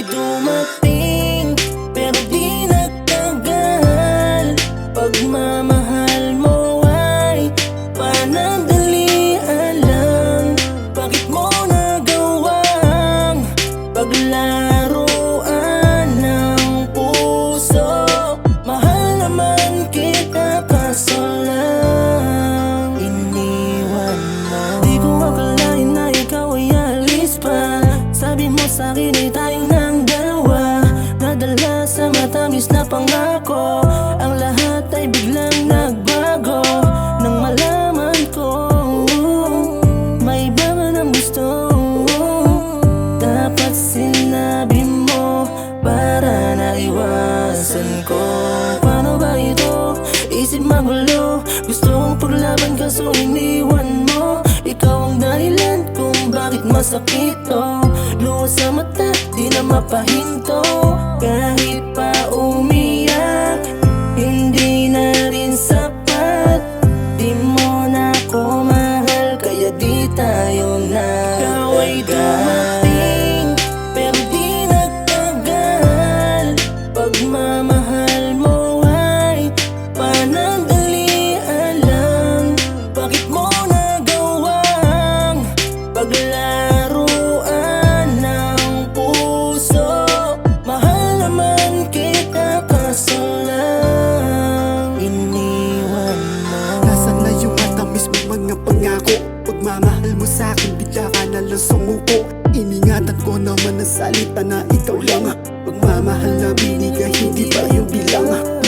dumating pero di nagtagal. Pagmamahal mo ay panandalian lang. Bakit mo nagawang paglaruan ng puso? Mahal naman kita kaso lang iniwan mo. Di ko akalain na ikaw ay alis pa. Sabi mo sa'kin ay tayong ng dalawa. Nadala sa matamis na pangako. Ang lahat ay biglang nagbago nang malaman ko may iba ka ng gusto. Dapat sinabi mo para naiwasan ko. Paano ba ito? Isip magulo. Gusto kong paglaban kaso iniwan mo. Ikaw ang dahilan kung bakit masakit to. Luha sa mata, di na mapahinto. Kahit pa umiyak, hindi na rin sapat. Di mo na ako mahal, kaya di tayo na. Ikaw ay dumating, pero di nagtagal. Pagmamahal mo ay panandalian lang. Bakit mo nagawang paglaruan ng puso? Mahal naman kita kaso lang iniwan mo. Nasaan na yung matamis mong mga pangako? Pagmamahal mo sa'kin, bigla ka na lang sumuko. Iningatan ko naman ang salita na ikaw lang. Pagmamahal na binigay, hindi pa yung bilang.